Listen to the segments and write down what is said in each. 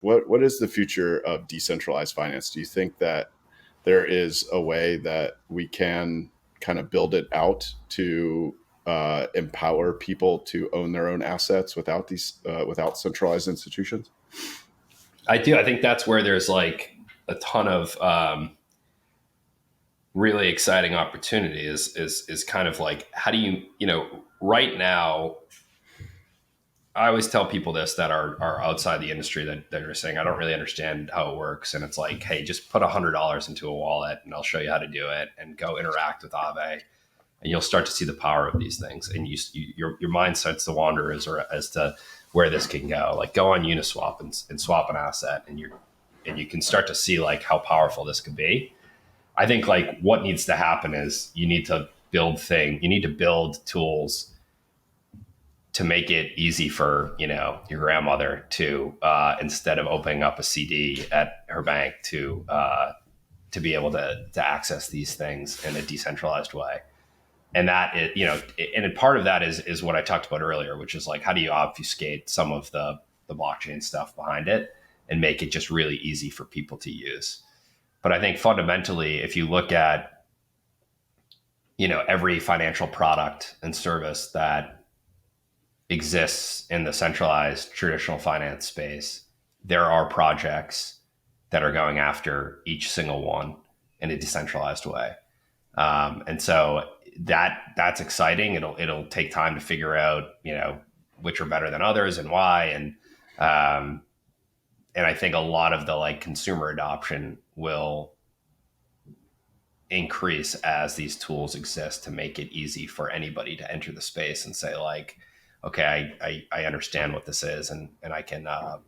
what is the future of decentralized finance? Do you think that there is a way that we can kind of build it out to empower people to own their own assets without without centralized institutions? I do. I think that's where there's like a ton of really exciting opportunity is kind of like, how do right now, I always tell people this that are outside the industry that are saying, I don't really understand how it works. And it's like, hey, just put $100 into a wallet and I'll show you how to do it, and go interact with Aave, and you'll start to see the power of these things. And your mind starts to wander as to where this can go. Like, go on Uniswap and swap an asset, and you can start to see like how powerful this could be. I think like what needs to happen is you need to build tools to make it easy for, your grandmother to, instead of opening up a CD at her bank, to be able to access these things in a decentralized way. And that is, and part of that is what I talked about earlier, which is like, how do you obfuscate some of the blockchain stuff behind it and make it just really easy for people to use. But I think fundamentally, if you look at, every financial product and service that exists in the centralized traditional finance space, there are projects that are going after each single one in a decentralized way. And so that's exciting. It'll take time to figure out, which are better than others and why. And I think a lot of the like consumer adoption will increase as these tools exist to make it easy for anybody to enter the space and say like, okay, I understand what this is, and I can, I'm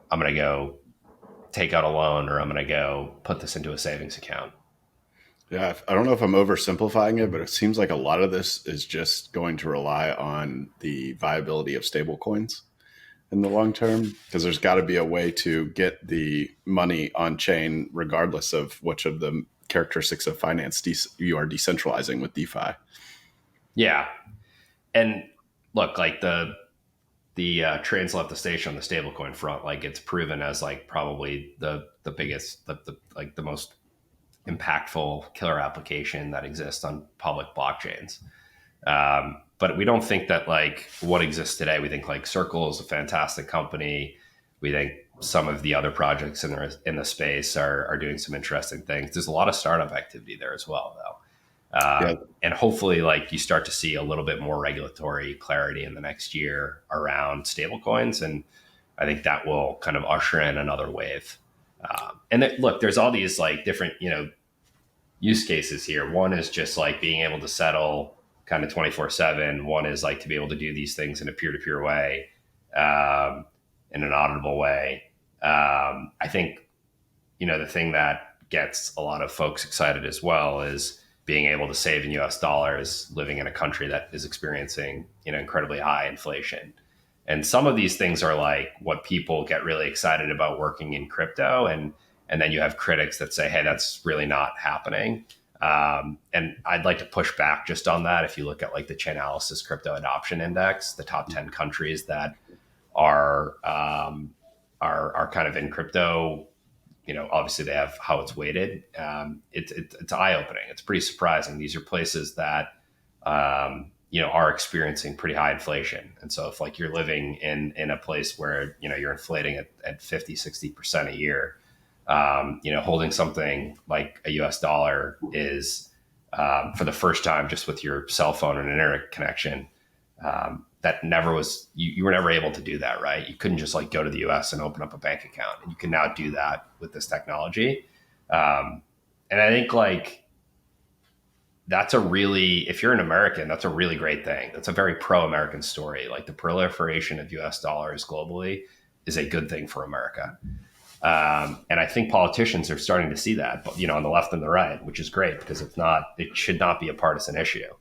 going to go take out a loan, or I'm going to go put this into a savings account. Yeah, I don't know if I'm oversimplifying it, but it seems like a lot of this is just going to rely on the viability of stablecoins in the long term, because there's got to be a way to get the money on chain, regardless of which of the characteristics of finance you are decentralizing with DeFi. Yeah. And look, like the trains left the station on the stablecoin front, like it's proven as like probably the biggest, like the most impactful killer application that exists on public blockchains. But we don't think that like what exists today. We think like Circle is a fantastic company. We think some of the other projects in the space are doing some interesting things. There's a lot of startup activity there as well, though. Yeah, And hopefully, like you start to see a little bit more regulatory clarity in the next year around stablecoins, and I think that will kind of usher in another wave. Look, there's all these like different, use cases here. One is just like being able to settle kind of 24/7. One is like to be able to do these things in a peer-to-peer way, in an auditable way. I think, the thing that gets a lot of folks excited as well is being able to save in US dollars living in a country that is experiencing, incredibly high inflation. And some of these things are like what people get really excited about working in crypto. And then you have critics that say, hey, that's really not happening. And I'd like to push back just on that. If you look at like the Chainalysis Crypto Adoption Index, the top 10 countries that are kind of in crypto, obviously they have how it's weighted. It's eye-opening. It's pretty surprising. These are places that, are experiencing pretty high inflation. And so if like you're living in a place where, you're inflating at 50, 60% a year, holding something like a US dollar is, for the first time, just with your cell phone and an internet connection, that never was, you were never able to do that, right? You couldn't just like go to the US and open up a bank account, and you can now do that with this technology. And I think like, if you're an American, that's a really great thing. That's a very pro-American story. Like the proliferation of US dollars globally is a good thing for America. And I think politicians are starting to see that, but on the left and the right, which is great because it should not be a partisan issue.